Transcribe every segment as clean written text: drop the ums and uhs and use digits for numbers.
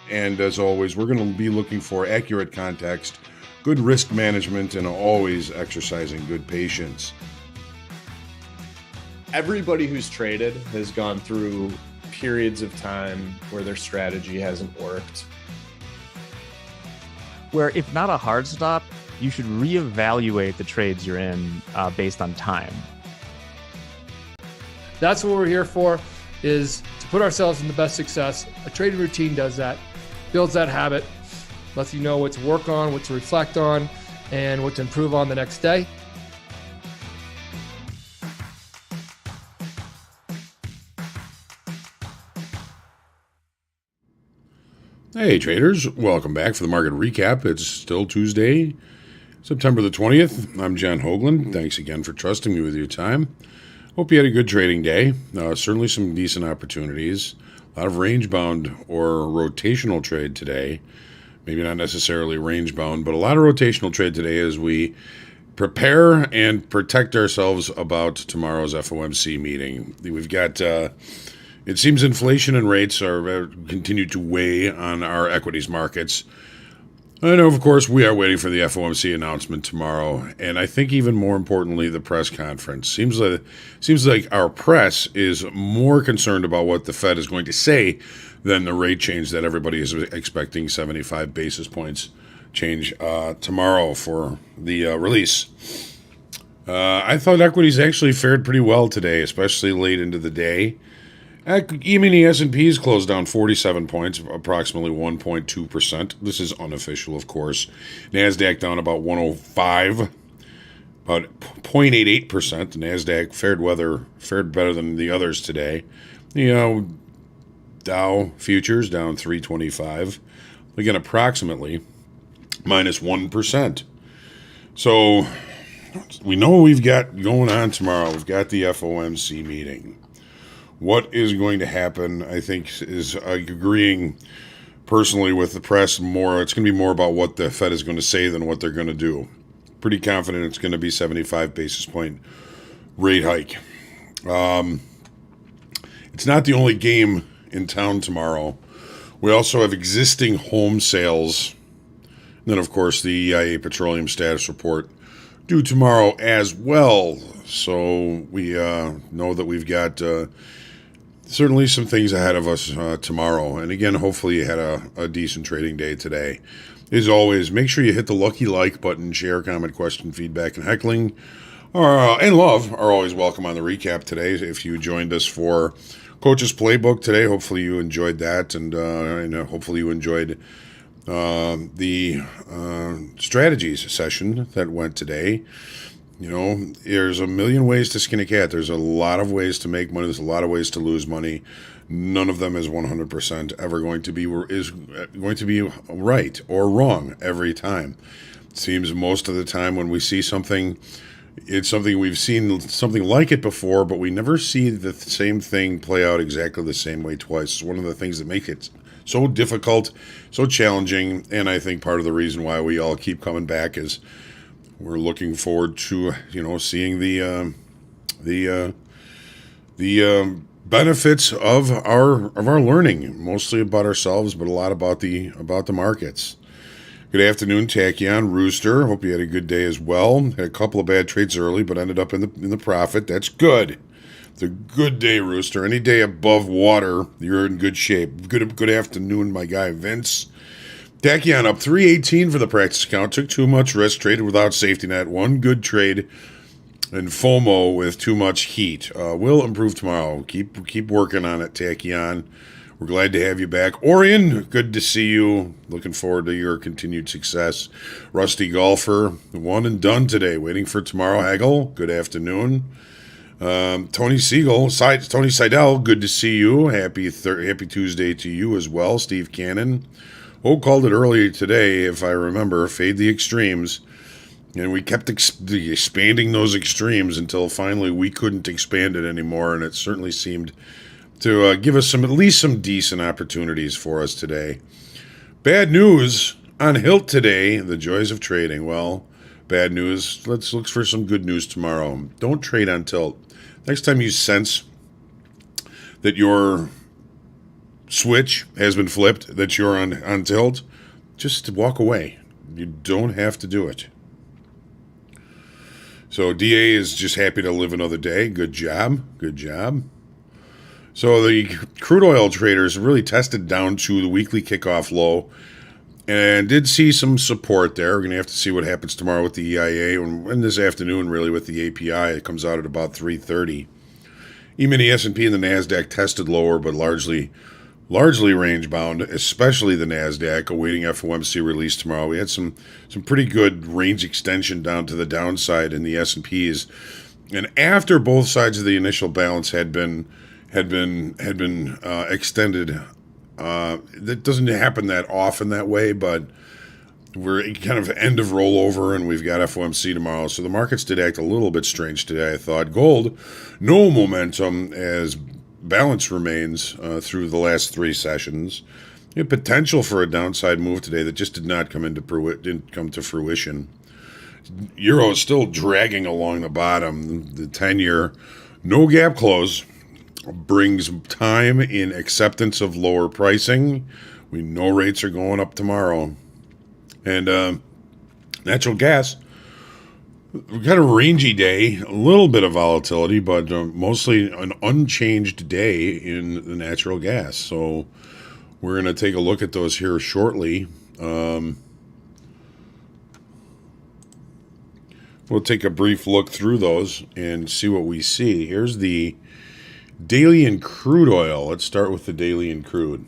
And as always, we're going to be looking for accurate context, good risk management, and always exercising good patience. Everybody who's traded has gone through periods of time where their strategy hasn't worked. Where if not a hard stop, you should reevaluate the trades you're in based on time. That's what we're here for, is to put ourselves in the best success. A trading routine does that, builds that habit, lets you know what to work on, what to reflect on, and what to improve on the next day. Hey traders, welcome back for the market recap. It's still Tuesday, September the 20th. I'm John Hoagland. Thanks again for trusting me with your time. Hope you had a good trading day. Certainly some decent opportunities. A lot of range-bound or rotational trade today. Maybe not necessarily range-bound, but a lot of rotational trade today as we prepare and protect ourselves about tomorrow's FOMC meeting. We've got... It seems inflation and rates are continue to weigh on our equities markets. And of course, we are waiting for the FOMC announcement tomorrow, and I think even more importantly, the press conference. Seems like our press is more concerned about what the Fed is going to say than the rate change that everybody is expecting, 75 basis points change tomorrow for the release. I thought equities actually fared pretty well today, especially late into the day. Even the S&Ps closed down 47 points, approximately 1.2%. This is unofficial, of course. Nasdaq down about 105, about 0.88%. Nasdaq fared better than the others today. Dow futures down 325, again approximately minus 1%. So we know what we've got going on tomorrow. We've got the FOMC meeting. What is going to happen, I think, is agreeing personally with the press more. It's going to be more about what the Fed is going to say than what they're going to do. Pretty confident it's going to be 75 basis point rate hike. It's not the only game in town tomorrow. We also have existing home sales. And then, of course, the EIA petroleum status report due tomorrow as well. So we know that we've got... certainly some things ahead of us tomorrow. And again, hopefully you had a decent trading day today. As always, make sure you hit the lucky like button. Share, comment, question, feedback, and heckling and love are always welcome on the recap today. If you joined us for Coach's Playbook today, hopefully you enjoyed that. And hopefully you enjoyed the strategies session that went today. You know, there's a million ways to skin a cat. There's a lot of ways to make money. There's a lot of ways to lose money. None of them is 100% ever going to be right or wrong every time. It seems most of the time when we see something, it's something we've seen something like it before, but we never see the same thing play out exactly the same way twice. It's one of the things that make it so difficult, so challenging, and I think part of the reason why we all keep coming back is we're looking forward to, seeing the benefits of our learning, mostly about ourselves, but a lot about the markets. Good afternoon, Tachyon, Rooster. Hope you had a good day as well. Had a couple of bad trades early, but ended up in the profit. That's good. It's a good day, Rooster. Any day above water, you're in good shape. Good afternoon, my guy Vince. Tachyon up 318 for the practice account. Took too much risk. Traded without safety net. One good trade. And FOMO with too much heat. Will improve tomorrow. Keep working on it, Tachyon. We're glad to have you back. Orion, good to see you. Looking forward to your continued success. Rusty Golfer, one and done today. Waiting for tomorrow. Haggle, good afternoon. Tony Seidel, good to see you. Happy Tuesday to you as well. Steve Cannon. Called it earlier today, if I remember, fade the extremes. And we kept expanding those extremes until finally we couldn't expand it anymore. And it certainly seemed to give us at least some decent opportunities for us today. Bad news on Hilt today, the joys of trading. Well, bad news. Let's look for some good news tomorrow. Don't trade on tilt. Next time you sense that your switch has been flipped, that you're on tilt, just walk away. You don't have to do it. So DA is just happy to live another day. Good job. Good job. So the crude oil traders really tested down to the weekly kickoff low and did see some support there. We're going to have to see what happens tomorrow with the EIA and this afternoon really with the API. It comes out at about 3:30. Even the S&P and the Nasdaq tested lower, but largely range bound, especially the Nasdaq, awaiting FOMC release tomorrow. We had some pretty good range extension down to the downside in the S&Ps, and after both sides of the initial balance had been extended. That doesn't happen that often that way, but we're kind of end of rollover, and we've got FOMC tomorrow. So the markets did act a little bit strange today, I thought. Gold, no momentum as balance remains through the last three sessions. Potential for a downside move today that just didn't come to fruition. Euro is still dragging along the bottom. The 10-year no gap close brings time in acceptance of lower pricing. We know rates are going up tomorrow. And natural gas, we've got a rangy day, a little bit of volatility, but mostly an unchanged day in the natural gas. So we're going to take a look at those here shortly. We'll take a brief look through those and see what we see. Here's the daily in crude oil. Let's start with the daily in crude.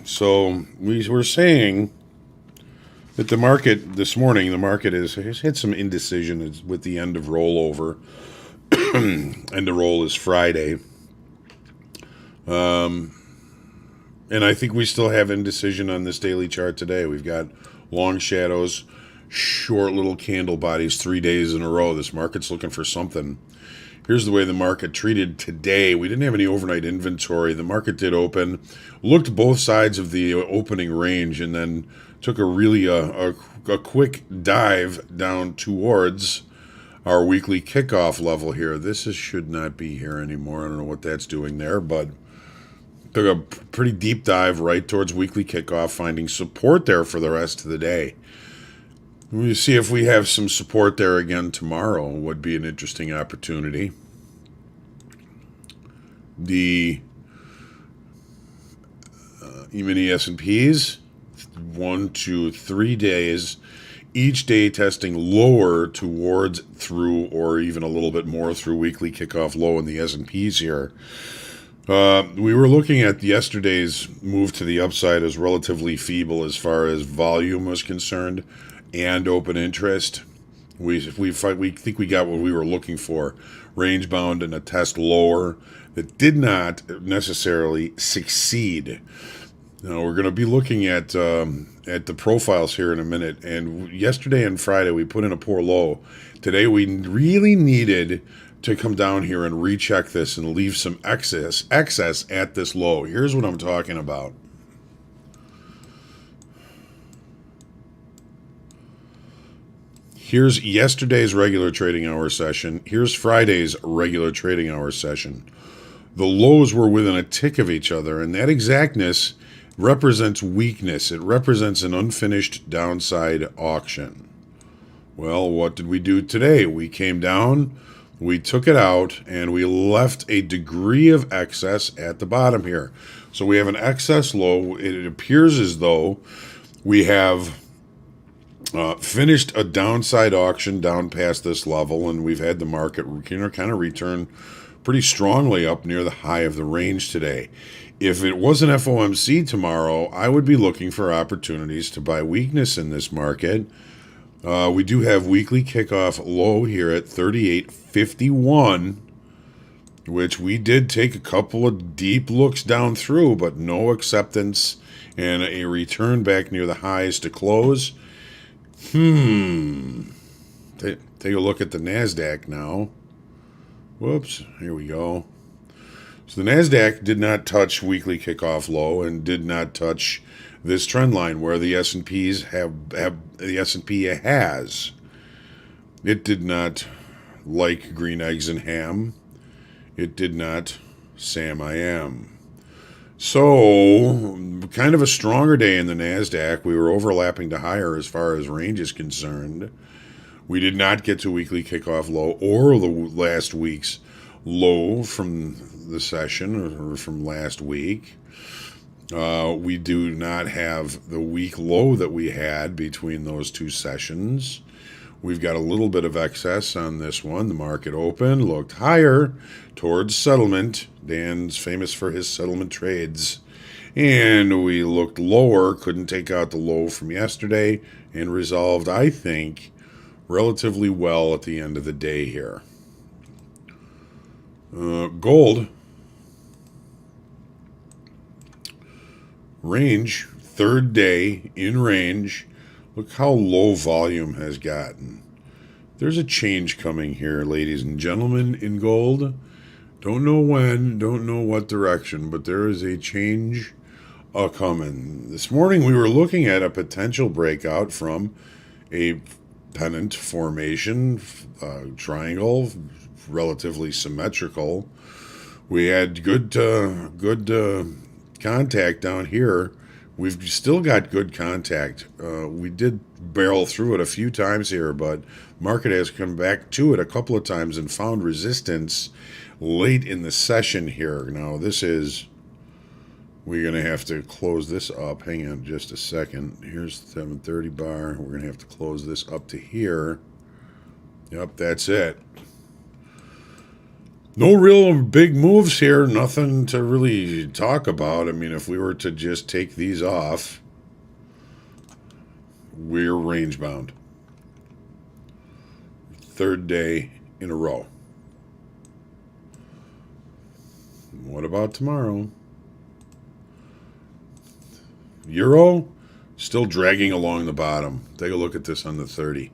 So we were saying that the market this morning, has hit some indecision with the end of rollover. End of roll is Friday. And I think we still have indecision on this daily chart today. We've got long shadows, short little candle bodies 3 days in a row. This market's looking for something. Here's the way the market treated today. We didn't have any overnight inventory. The market did open, looked both sides of the opening range, and then took a really a quick dive down towards our weekly kickoff level here. This should not be here anymore. I don't know what that's doing there, but took a pretty deep dive right towards weekly kickoff, finding support there for the rest of the day. We'll see if we have some support there again tomorrow. Would be an interesting opportunity. The E-mini S&Ps, 1 to 3 days, each day testing lower towards through or even a little bit more through weekly kickoff low in the S&Ps here. We were looking at yesterday's move to the upside as relatively feeble as far as volume was concerned and open interest. We think we got what we were looking for, range bound and a test lower that did not necessarily succeed. Now we're going to be looking at the profiles here in a minute. And yesterday and Friday we put in a poor low. Today we really needed to come down here and recheck this and leave some excess at this low. Here's what I'm talking about. Here's yesterday's regular trading hour session. Here's Friday's regular trading hour session. The lows were within a tick of each other, and that exactness represents weakness. It represents an unfinished downside auction. Well, what did we do today? We came down, we took it out, and we left a degree of excess at the bottom here. So we have an excess low. It appears as though we have finished a downside auction down past this level, and we've had the market kind of return pretty strongly up near the high of the range today. If it wasn't FOMC tomorrow, I would be looking for opportunities to buy weakness in this market. We do have weekly kickoff low here at 38.51, which we did take a couple of deep looks down through, but no acceptance and a return back near the highs to close. Take a look at the Nasdaq now. Whoops, here we go. So the Nasdaq did not touch weekly kickoff low and did not touch this trend line where the S&Ps the S&P has. It did not like green eggs and ham. It did not Sam, I am. So, kind of a stronger day in the Nasdaq. We were overlapping to higher as far as range is concerned. We did not get to weekly kickoff low or the last week's low from the session or from last week. We do not have the week low that we had between those two sessions. We've got a little bit of excess on this one. The market open, looked higher towards settlement. Dan's famous for his settlement trades. And we looked lower, couldn't take out the low from yesterday, and resolved, I think, relatively well at the end of the day here. Gold. Range, third day in range. Look how low volume has gotten. There's a change coming here, ladies and gentlemen, in gold. Don't know when, don't know what direction, but there is a change coming. This morning we were looking at a potential breakout from a pennant formation, triangle, relatively symmetrical. We had good contact down here. We've still got good contact. We did barrel through it a few times here, but market has come back to it a couple of times and found resistance late in the session here. Now we're going to have to close this up. Hang on just a second. Here's the 730 bar. We're going to have to close this up to here. Yep, that's it. No real big moves here. Nothing to really talk about. I mean, if we were to just take these off, we're range bound. Third day in a row. What about tomorrow? Euro still dragging along the bottom. Take a look at this on the 30.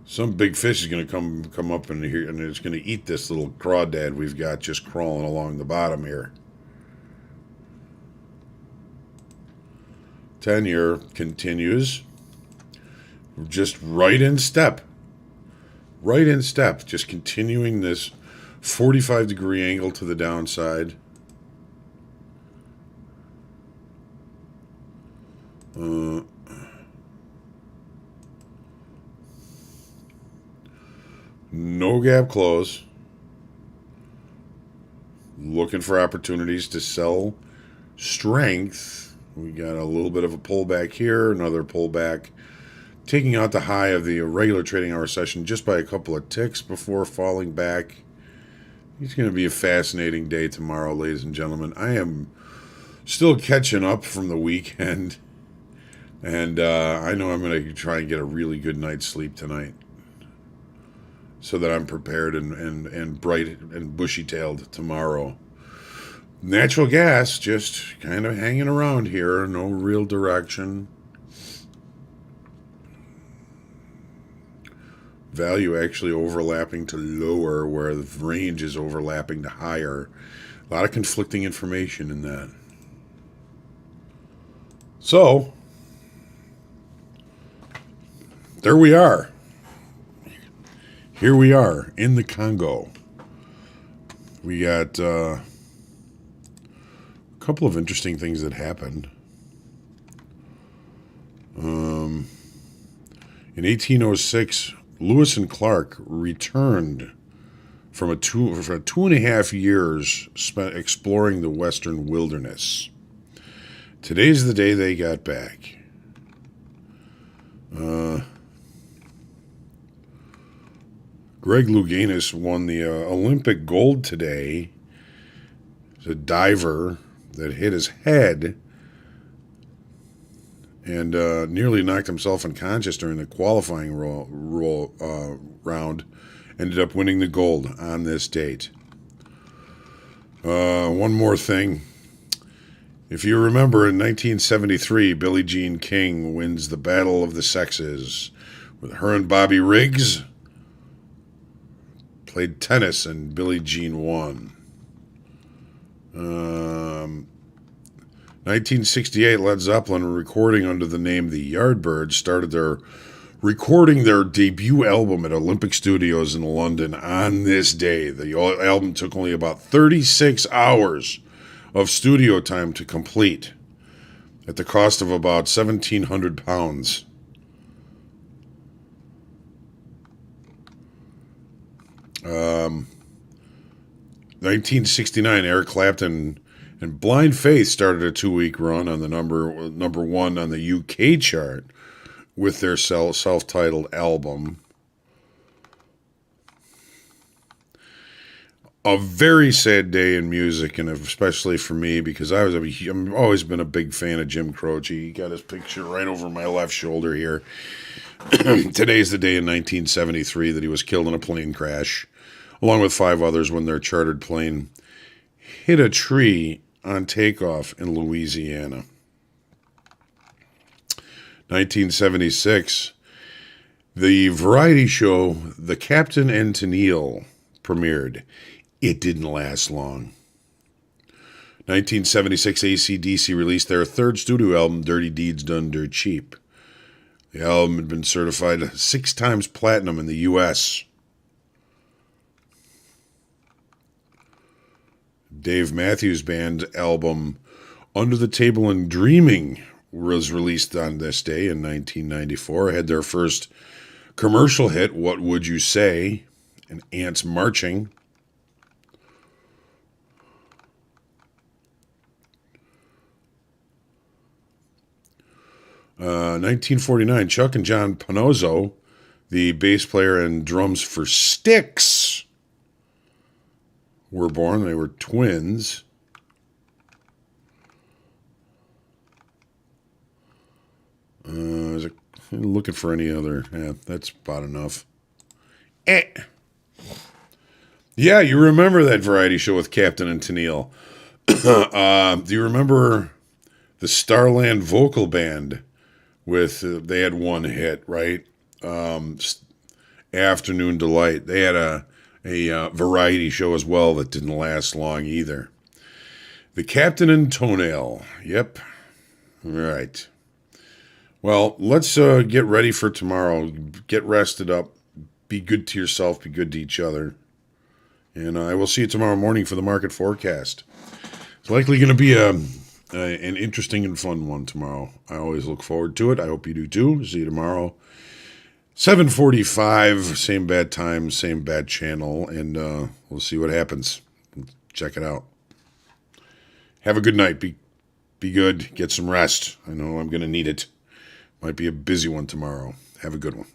Some big fish is going to come up in here, and it's going to eat this little crawdad we've got just crawling along the bottom here. 10-year continues. Just right in step. Right in step. Just continuing this 45-degree angle to the downside. No gap close. Looking for opportunities to sell strength. We got a little bit of a pullback here, another pullback, taking out the high of the regular trading hour session just by a couple of ticks before falling back. It's going to be a fascinating day tomorrow, ladies and gentlemen. I am still catching up from the weekend, and I know I'm going to try and get a really good night's sleep tonight, so that I'm prepared and bright and bushy-tailed tomorrow. Natural gas just kind of hanging around here. No real direction. Value actually overlapping to lower, where the range is overlapping to higher. A lot of conflicting information in that. So, there we are. Here we are in the Congo. We got a couple of interesting things that happened. In 1806, Lewis and Clark returned for 2.5 years spent exploring the western wilderness. Today's the day they got back. Greg Louganis won the Olympic gold today. It's a diver that hit his head and nearly knocked himself unconscious during the qualifying round. Ended up winning the gold on this date. One more thing. If you remember, in 1973, Billie Jean King wins the Battle of the Sexes with her and Bobby Riggs. Played tennis and Billie Jean won. 1968, Led Zeppelin, recording under the name The Yardbirds, started their recording their debut album at Olympic Studios in London on this day. The album took only about 36 hours of studio time to complete at the cost of about £1,700. 1969, Eric Clapton and Blind Faith started a 2-week run on the number one on the UK chart with their self-titled album. A very sad day in music, and especially for me, because I've always been a big fan of Jim Croce. He got his picture right over my left shoulder here. Today's the day in 1973 that he was killed in a plane crash, along with 5 others when their chartered plane hit a tree on takeoff in Louisiana. 1976, the variety show The Captain and Tennille premiered. It didn't last long. 1976, AC/DC released their 3rd studio album, Dirty Deeds Done Dirt Cheap. The album had been certified 6 times platinum in the U.S. Dave Matthews Band's album, Under the Table and Dreaming, was released on this day in 1994. Had their first commercial hit, What Would You Say? And Ants Marching. 1949, Chuck and John Panozzo, the bass player and drums for Styx, were born. They were twins. Looking for any other. Yeah, that's about enough. Yeah, you remember that variety show with Captain and Tennille. Do you remember the Starland Vocal Band? They had one hit, right? Afternoon Delight. They had a variety show as well that didn't last long either. The Captain and Toenail. Yep. Right. Well, let's get ready for tomorrow. Get rested up. Be good to yourself. Be good to each other. And I will see you tomorrow morning for the market forecast. It's likely going to be an interesting and fun one tomorrow. I always look forward to it. I hope you do too. See you tomorrow. 7:45, same bad time, same bad channel, and we'll see what happens. Check it out. Have a good night. Be good. Get some rest. I know I'm going to need it. Might be a busy one tomorrow. Have a good one.